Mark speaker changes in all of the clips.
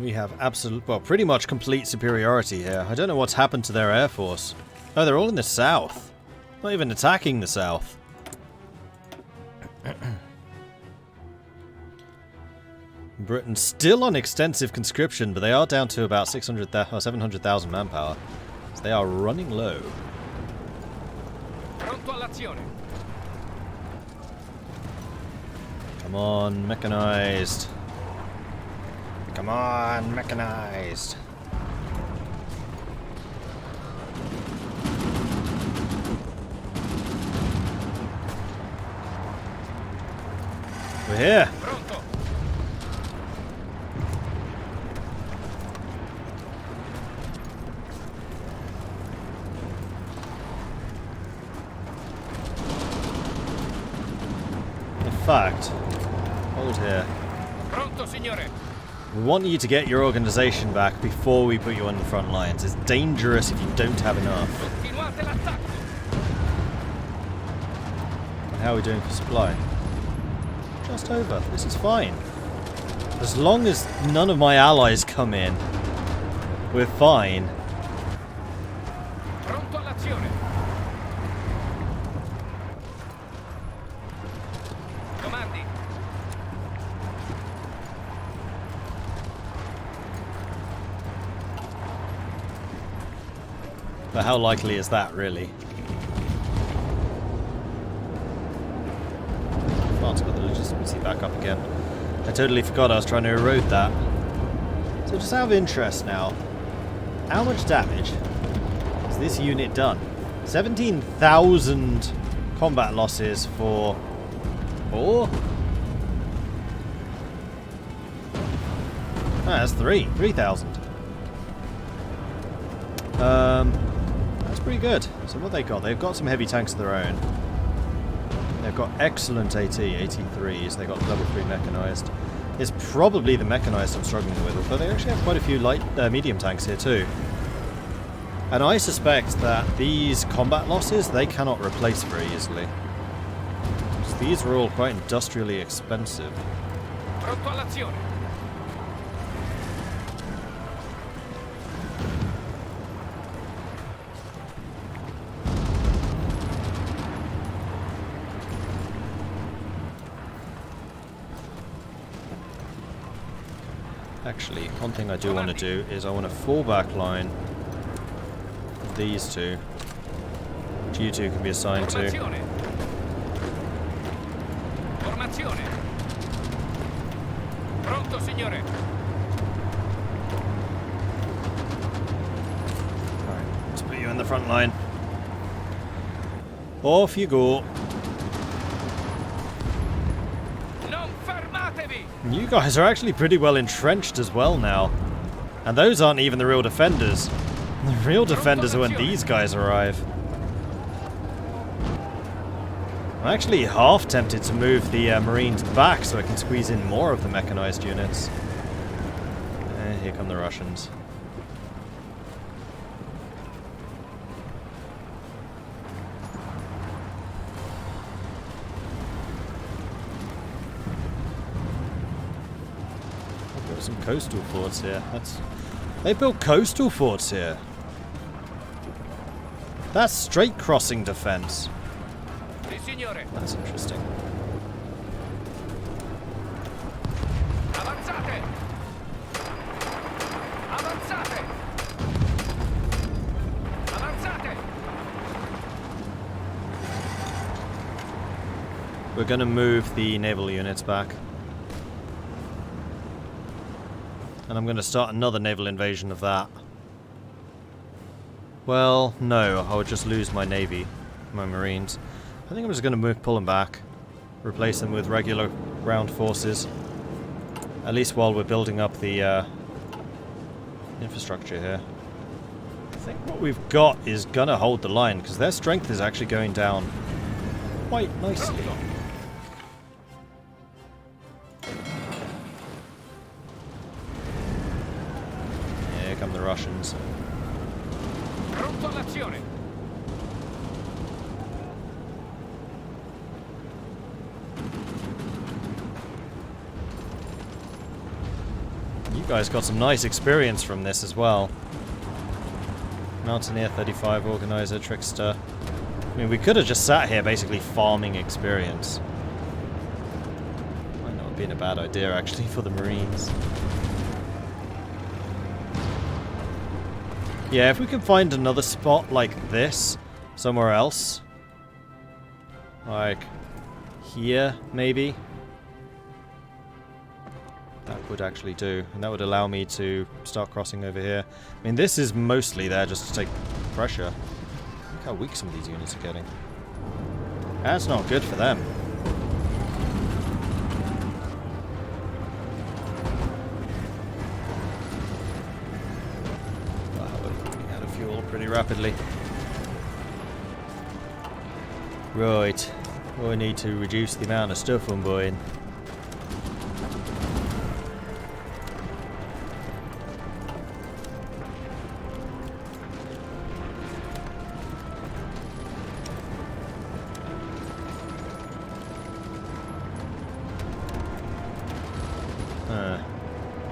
Speaker 1: We have absolute, well, pretty much complete superiority here. I don't know what's happened to their air force. Oh, they're all in the south. Not even attacking the south. Britain still on extensive conscription, but they are down to about 700,000 manpower. So they are running low. Come on, mechanized. Come on, mechanized. We're here. In fact, hold here.
Speaker 2: Pronto, signore.
Speaker 1: We want you to get your organization back before we put you on the front lines. It's dangerous if you don't have enough. And how are we doing for supply? Just over. This is fine. As long as none of my allies come in, we're fine.
Speaker 2: Pronto all'azione. Comandi.
Speaker 1: But how likely is that, really? France got the legitimacy back up again. I totally forgot I was trying to erode that. So just out of interest now, how much damage has this unit done? 17,000 combat losses for 4? Ah, that's 3,000. That's pretty good. So what they got? They've got some heavy tanks of their own. They've got excellent AT-3s. They got level 3 mechanized. It's probably the mechanized I'm struggling with, although they actually have quite a few light, medium tanks here too. And I suspect that these combat losses they cannot replace very easily. So these are all quite industrially expensive.
Speaker 2: Pronto all'azione.
Speaker 1: Actually, one thing I do want to do is I want a fallback line of these two, which you two can be assigned to.
Speaker 2: Formazione. Pronto, signore.
Speaker 1: Alright, let's put you in the front line. Off you go. You guys are actually pretty well entrenched as well now. And those aren't even the real defenders. The real defenders are when these guys arrive. I'm actually half tempted to move the Marines back so I can squeeze in more of the mechanized units. Here come the Russians. Some coastal forts here. They built coastal forts here. That's straight crossing defense. That's interesting.
Speaker 2: Avanzate! Avanzate! Avanzate!
Speaker 1: We're going to move the naval units back. And I'm going to start another naval invasion of that. Well, no, I would just lose my navy, my marines. I think I'm just going to pull them back, replace them with regular ground forces. At least while we're building up the infrastructure here. I think what we've got is going to hold the line, because their strength is actually going down quite nicely. The Russians.
Speaker 2: Pronto all'azione.
Speaker 1: You You guys got some nice experience from this as well. Mountaineer 35, Organizer, Trickster. I mean, we could have just sat here basically farming experience. Might not have been a bad idea, actually, for the Marines. Yeah, if we can find another spot like this, somewhere else. Like, here, maybe. That would actually do, and that would allow me to start crossing over here. I mean, this is mostly there just to take pressure. Look how weak some of these units are getting. That's not good for them. Wow, we're running out of fuel pretty rapidly. Right, we need to reduce the amount of stuff I'm buying.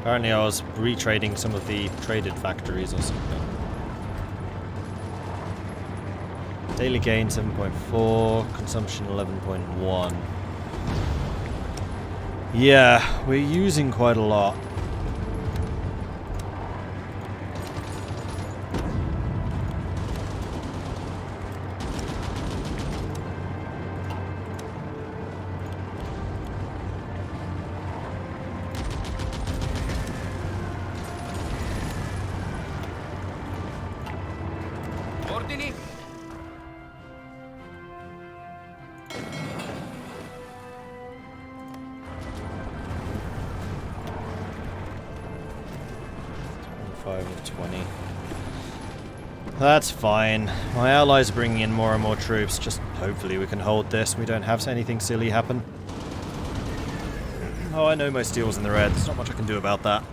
Speaker 1: Apparently I was retrading some of the traded factories or something. Daily gain 7.4, consumption 11.1. Yeah, we're using quite a lot.
Speaker 2: Ordini?
Speaker 1: Of 20. That's fine. My allies are bringing in more and more troops. Just hopefully we can hold this. We don't have anything silly happen. Oh, I know my steel's in the red. There's not much I can do about that.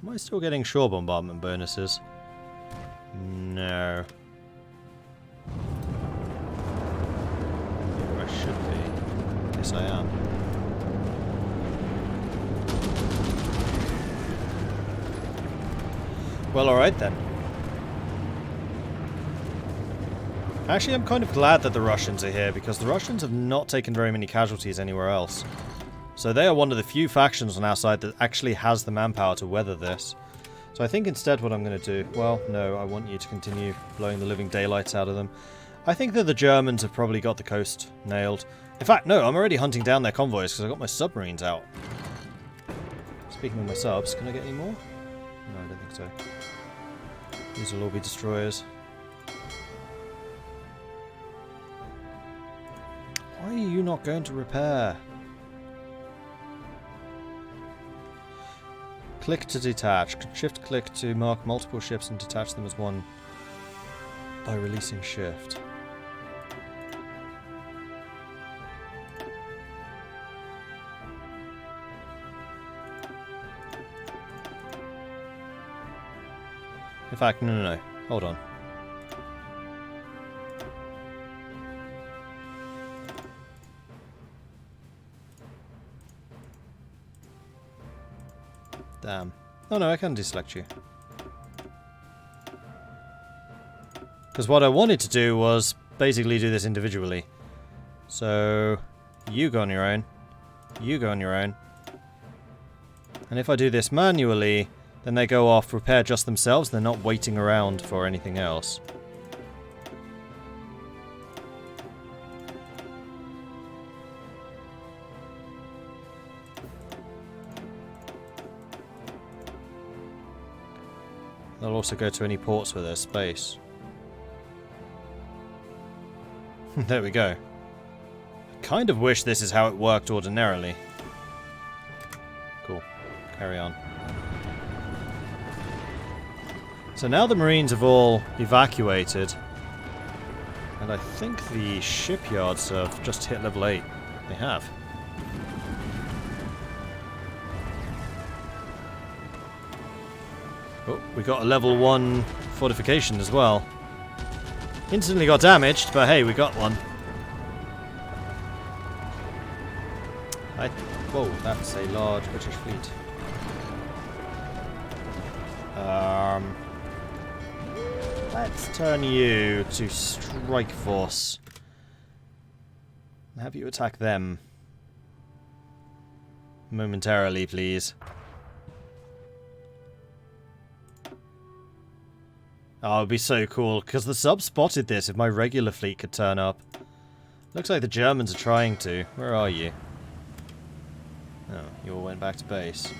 Speaker 1: Am I still getting shore bombardment bonuses? No. I should be. Yes, I am. Well, alright then. Actually, I'm kind of glad that the Russians are here, because the Russians have not taken very many casualties anywhere else. So they are one of the few factions on our side that actually has the manpower to weather this. So I think instead what I'm going to do... Well, no, I want you to continue blowing the living daylights out of them. I think that the Germans have probably got the coast nailed. In fact, no, I'm already hunting down their convoys because I got my submarines out. Speaking of my subs, can I get any more? No, I don't think so. These will all be destroyers. Why are you not going to repair? Click to detach. Shift click to mark multiple ships and detach them as one by releasing shift. In fact, no. Hold on. Damn. Oh no, I can deselect you. Because what I wanted to do was basically do this individually. So, you go on your own. You go on your own. And if I do this manually, then they go off, repair just themselves. They're not waiting around for anything else. They'll also go to any ports where there's space. There we go. I kind of wish this is how it worked ordinarily. Cool. Carry on. So now the Marines have all evacuated. And I think the shipyards have just hit level 8. They have. Oh, we got a level 1 fortification as well. Instantly got damaged, but hey, we got one. Whoa, that's a large British fleet. Let's turn you to strike force. Have you attack them. Momentarily, please. Oh, it'd be so cool, because the sub spotted this if my regular fleet could turn up. Looks like the Germans are trying to. Where are you? Oh, you all went back to base.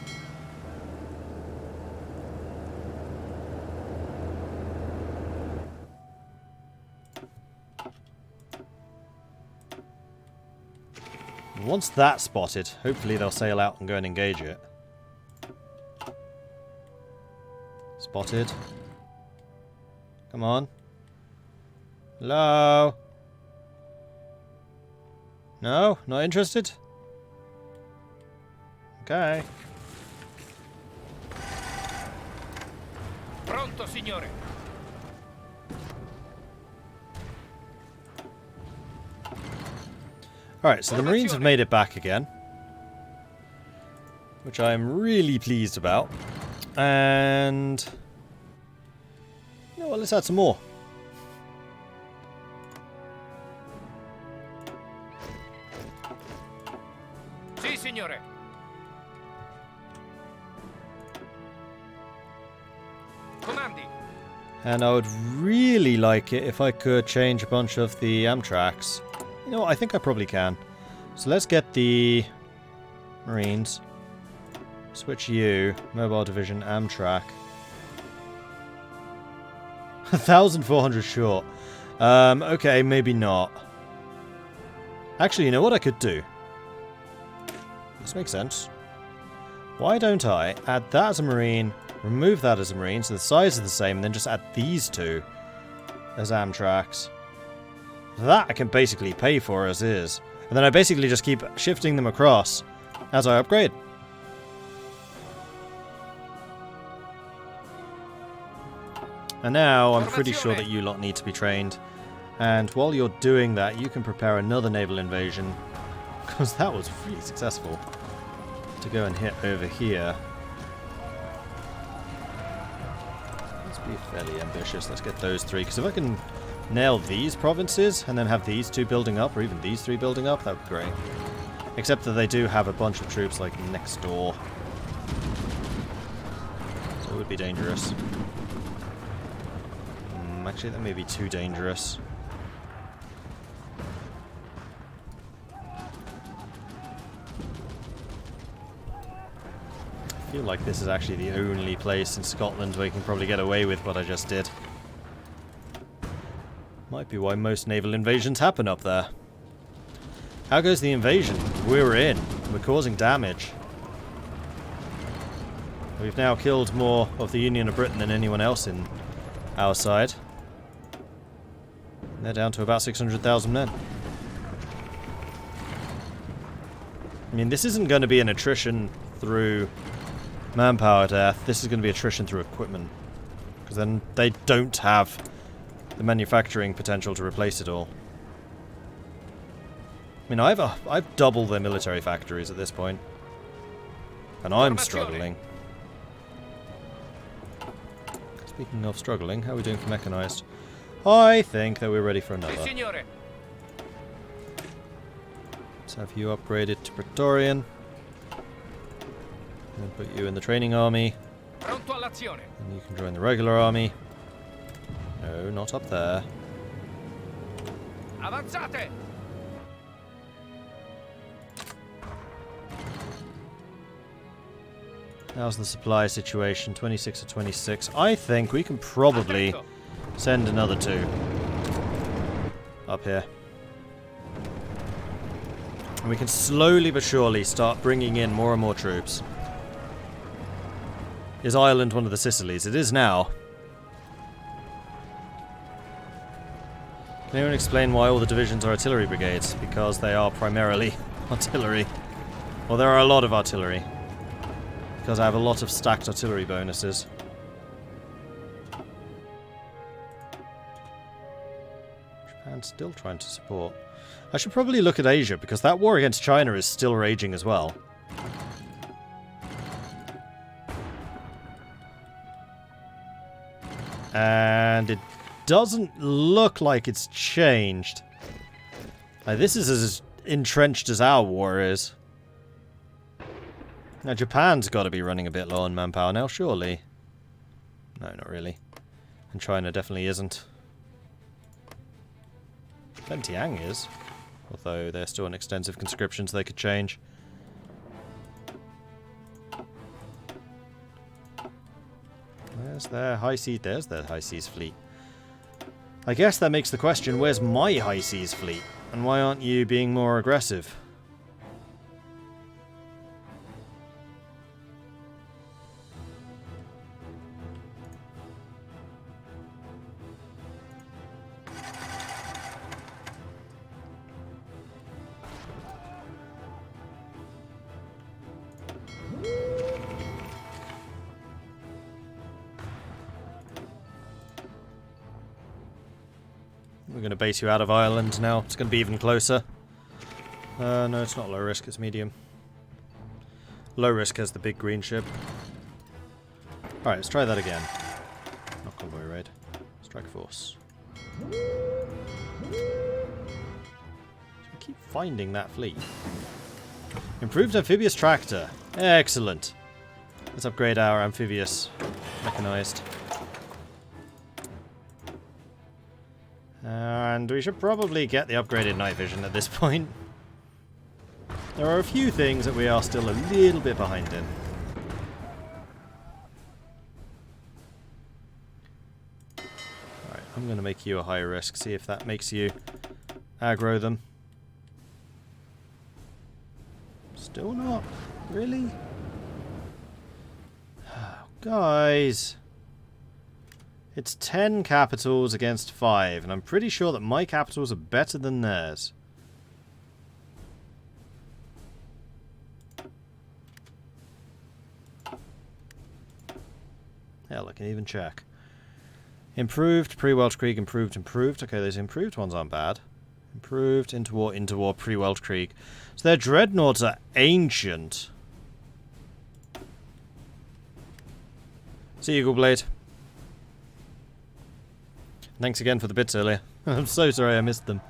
Speaker 1: Once that's spotted, hopefully they'll sail out and go and engage it. Spotted. Come on. Hello? No? Not interested? Okay.
Speaker 2: Pronto, signore.
Speaker 1: Alright, so the Marines have made it back again. Which I'm really pleased about. And... you know what, let's add some more.
Speaker 2: Si, signore. Comandi.
Speaker 1: And I would really like it if I could change a bunch of the Amtraks. You know what, I think I probably can. So let's get the Marines. Switch you. Mobile Division Amtrak. 1,400 short. Okay, maybe not. Actually, you know what I could do? This makes sense. Why don't I add that as a Marine, remove that as a Marine, so the size is the same, and then just add these two as Amtraks. That I can basically pay for as is. And then I basically just keep shifting them across as I upgrade. And now I'm pretty sure that you lot need to be trained. And while you're doing that, you can prepare another naval invasion. Because that was really successful. To go and hit over here. Let's be fairly ambitious. Let's get those three. Because if I can nail these provinces and then have these two building up, or even these three building up, that would be great. Except that they do have a bunch of troops like next door. So it would be dangerous. Actually, that may be too dangerous. I feel like this is actually the only place in Scotland where you can probably get away with what I just did. Might be why most naval invasions happen up there. How goes the invasion? We're in. We're causing damage. We've now killed more of the Union of Britain than anyone else in our side. They're down to about 600,000 men. I mean, this isn't going to be an attrition through manpower death. This is going to be attrition through equipment. Because then they don't have the manufacturing potential to replace it all. I mean, I've double their military factories at this point. And I'm struggling. Speaking of struggling, how are we doing for mechanized? I think that we're ready for another. Let's have you upgraded to Praetorian. And put you in the training army. And you can join the regular army. No, not up there.
Speaker 2: Avanzate!
Speaker 1: How's the supply situation? 26 to 26. I think we can probably send another two up here. And we can slowly but surely start bringing in more and more troops. Is Ireland one of the Sicilies? It is now. Can anyone explain why all the divisions are artillery brigades? Because they are primarily artillery. Well, there are a lot of artillery. Because I have a lot of stacked artillery bonuses. Japan's still trying to support. I should probably look at Asia, because that war against China is still raging as well. And it doesn't look like it's changed. This is as entrenched as our war is. Now, Japan's got to be running a bit low on manpower now, surely. No, not really. And China definitely isn't. Bentiang is. Although they're still in extensive conscription, so they could change. There's their high seas. There's their high seas fleet. I guess that makes the question, where's my high seas fleet? And why aren't you being more aggressive? We're going to base you out of Ireland now. It's going to be even closer. No, it's not low risk, it's medium. Low risk has the big green ship. Alright, let's try that again. Not convoy raid. Strike force. So we keep finding that fleet. Improved amphibious tractor. Excellent. Let's upgrade our amphibious mechanized. And we should probably get the upgraded night vision at this point. There are a few things that we are still a little bit behind in. Alright, I'm going to make you a high risk, see if that makes you aggro them. Still not? Really? Guys! It's 10 capitals against 5, and I'm pretty sure that my capitals are better than theirs. Hell, I can even check. Improved, pre-Weltkrieg, improved, improved. Okay, those improved ones aren't bad. Improved, interwar, pre-Weltkrieg. So their dreadnoughts are ancient. See you, Eagle Blade. Thanks again for the bits earlier. I'm so sorry I missed them.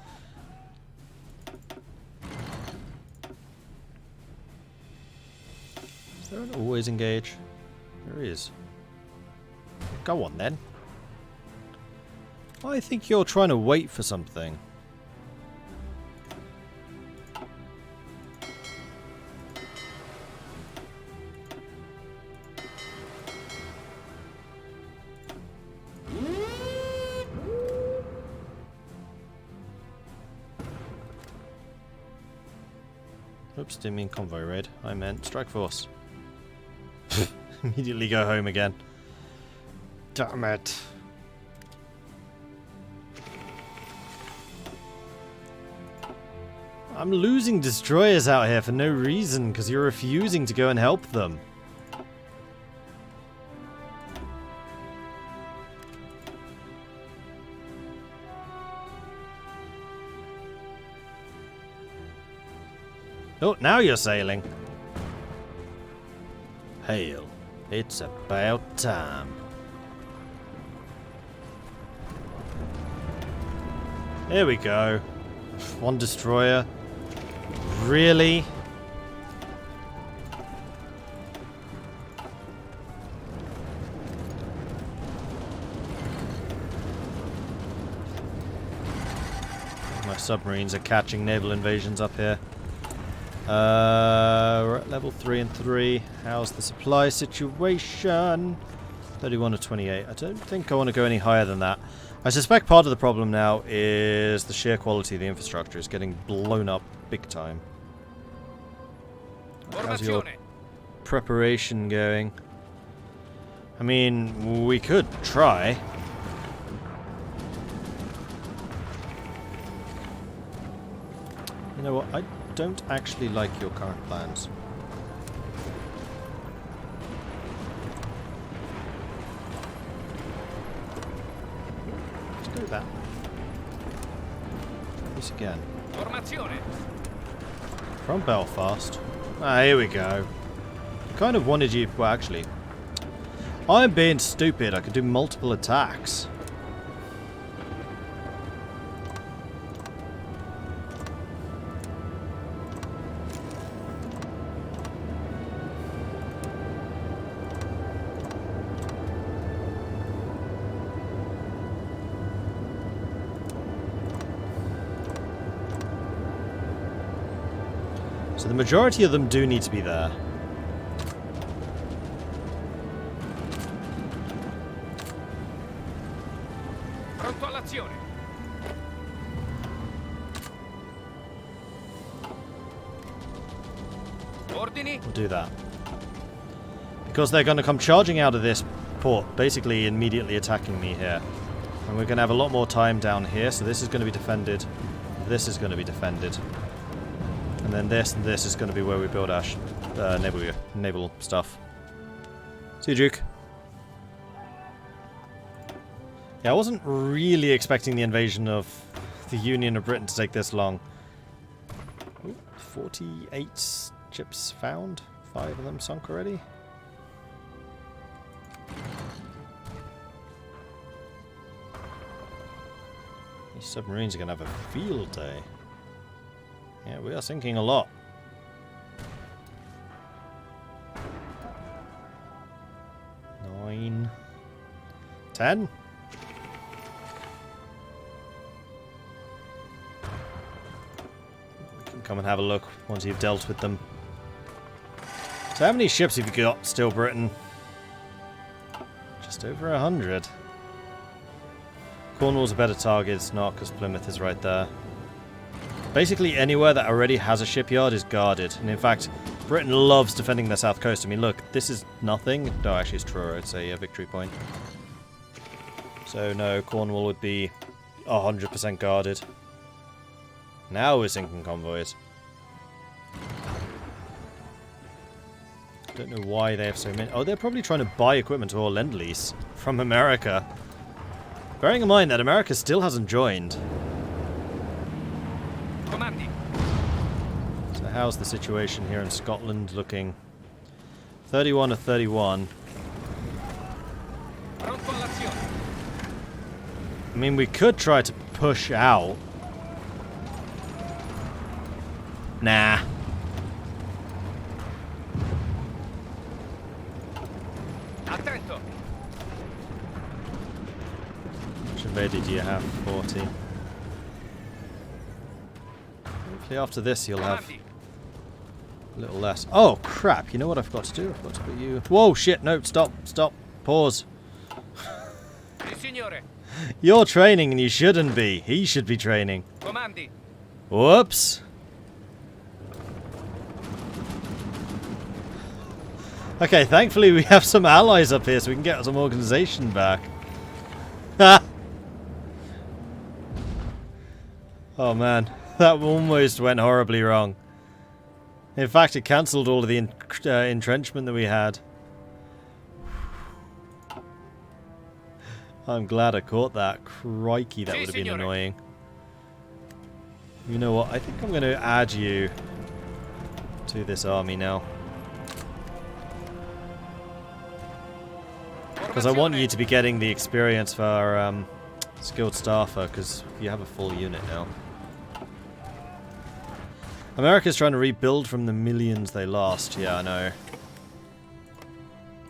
Speaker 1: Is there an always engage? There is. Go on then. I think you're trying to wait for something. Oops, didn't mean convoy raid. I meant strike force. Immediately go home again. Damn it. I'm losing destroyers out here for no reason because you're refusing to go and help them. Oh, now you're sailing. Hail. It's about time. There we go. One destroyer. Really? My submarines are catching naval invasions up here. We're at level 3 and 3. How's the supply situation? 31 to 28. I don't think I want to go any higher than that. I suspect part of the problem now is the sheer quality of the infrastructure is getting blown up big time. How's your preparation going? I mean, we could try. You know what? I don't actually like your current plans. Let's do that. this again.
Speaker 2: Formazione.
Speaker 1: From Belfast. Ah, here we go. I kind of wanted you... Well, actually... I'm being stupid. I could do multiple attacks. So the majority of them do need to be there.
Speaker 2: Pronto all'azione. Ordini.
Speaker 1: We'll do that. Because they're going to come charging out of this port, basically immediately attacking me here. And we're going to have a lot more time down here, so this is going to be defended. This is going to be defended. And then this and this is going to be where we build our naval stuff. See you, Duke. Yeah, I wasn't really expecting the invasion of the Union of Britain to take this long. Ooh, 48 ships found. 5 of them sunk already. These submarines are going to have a field day. Yeah, we are sinking a lot. 9, 10. We can come and have a look once you've dealt with them. So how many ships have you got still, Britain? Just over 100. Cornwall's a better target, it's not, because Plymouth is right there. Basically anywhere that already has a shipyard is guarded. And in fact, Britain loves defending their south coast. I mean, look, this is nothing. No, actually it's Truro. It's a victory point. So no, Cornwall would be 100% guarded. Now we're sinking convoys. Don't know why they have so many. Oh, they're probably trying to buy equipment or lend-lease from America. Bearing in mind that America still hasn't joined. So how's the situation here in Scotland looking? 31 to 31. I mean, we could try to push out. Nah.
Speaker 2: Attento.
Speaker 1: How much invaded do you have? 40. Hopefully after this you'll have a little less. Oh crap, you know what I forgot to do? I forgot to put you... Whoa, shit, no, stop, pause.
Speaker 2: Si, signore.
Speaker 1: You're training and you shouldn't be. He should be training.
Speaker 2: Comandi.
Speaker 1: Whoops. Okay, thankfully we have some allies up here so we can get some organization back. Ha! Oh man, that almost went horribly wrong. In fact, it cancelled all of the entrenchment that we had. I'm glad I caught that. Crikey, that would have been annoying. You know what? I think I'm going to add you to this army now. Because I want you to be getting the experience for our skilled staffer, because you have a full unit now. America's trying to rebuild from the millions they lost. Yeah, I know.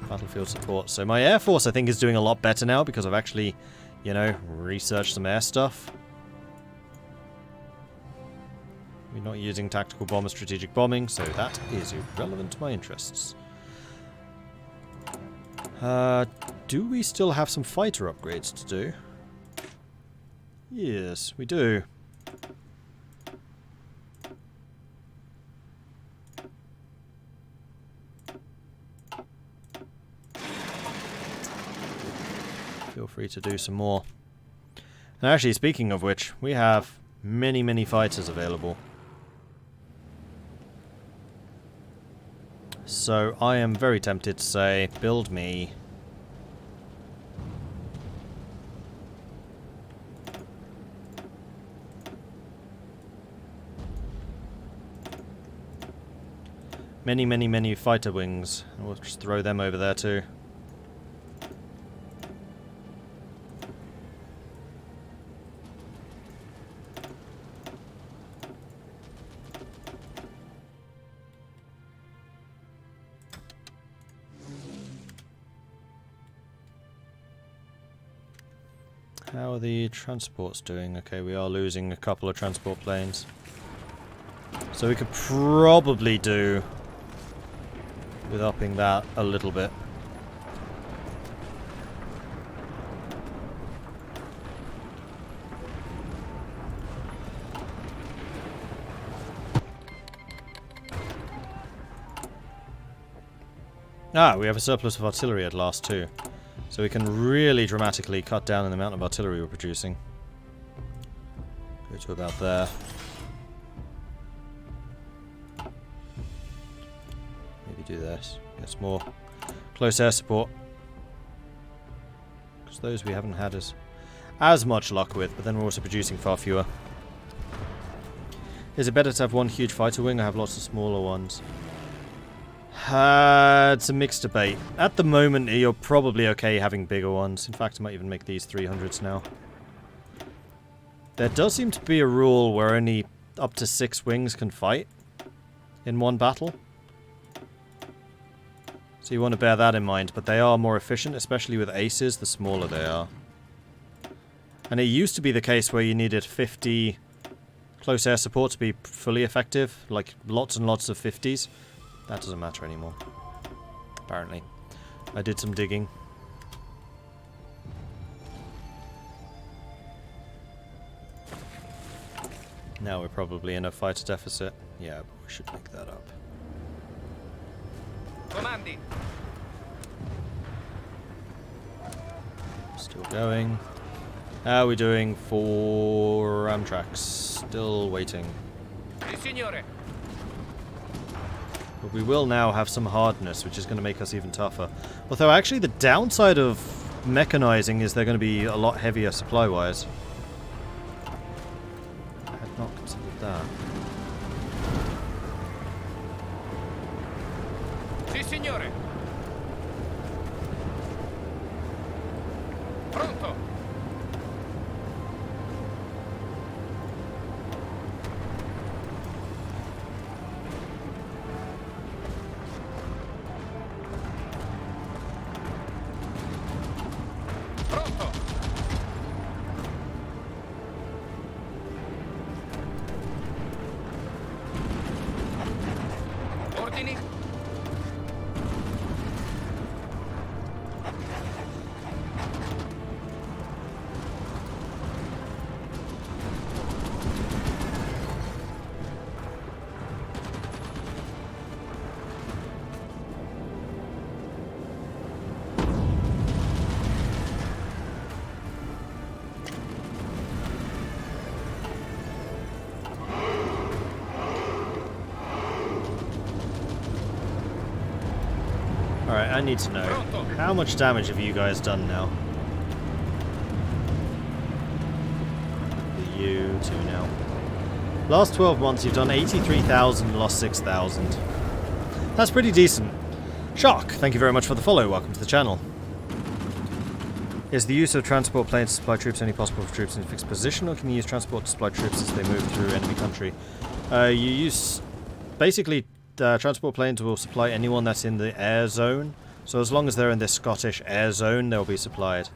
Speaker 1: Battlefield support. So my Air Force, I think, is doing a lot better now because I've actually, you know, researched some air stuff. We're not using tactical bomber strategic bombing, so that is irrelevant to my interests. Do we still have some fighter upgrades to do? Yes, we do. Feel free to do some more. And actually, speaking of which, we have many, many fighters available. So I am very tempted to say, build me Many, many, many fighter wings. We'll just throw them over there too. How are the transports doing? Okay, we are losing a couple of transport planes. So we could probably do with upping that a little bit. Ah, we have a surplus of artillery at last too. So we can really dramatically cut down on the amount of artillery we're producing. Go to about there. Maybe do this. Get some more close air support. Because those we haven't had as much luck with, but then we're also producing far fewer. Is it better to have one huge fighter wing or have lots of smaller ones? It's a mixed debate. At the moment, you're probably okay having bigger ones. In fact, I might even make these 300s now. There does seem to be a rule where only up to 6 wings can fight in one battle. So you want to bear that in mind, but they are more efficient, especially with aces, the smaller they are. And it used to be the case where you needed 50 close air support to be fully effective, like lots and lots of 50s. That doesn't matter anymore, apparently. I did some digging. Now we're probably in a fighter deficit. Yeah, but we should make that up.
Speaker 2: Comandi.
Speaker 1: Still going. How are we doing for Amtrax? Still waiting.
Speaker 2: Si, signore.
Speaker 1: But we will now have some hardness, which is going to make us even tougher. Although, actually, the downside of mechanizing is they're going to be a lot heavier supply-wise. I had not considered that.
Speaker 2: Si, signore. Pronto. Pronto. Ordini.
Speaker 1: Alright, I need to know, how much damage have you guys done now? You two now. Last 12 months you've done 83,000, lost 6,000. That's pretty decent. Shark, thank you very much for the follow, welcome to the channel. Is the use of transport planes to supply troops only possible for troops in a fixed position, or can you use transport to supply troops as they move through enemy country? You use... basically... transport planes will supply anyone that's in the air zone. So as long as they're in this Scottish air zone, they'll be supplied.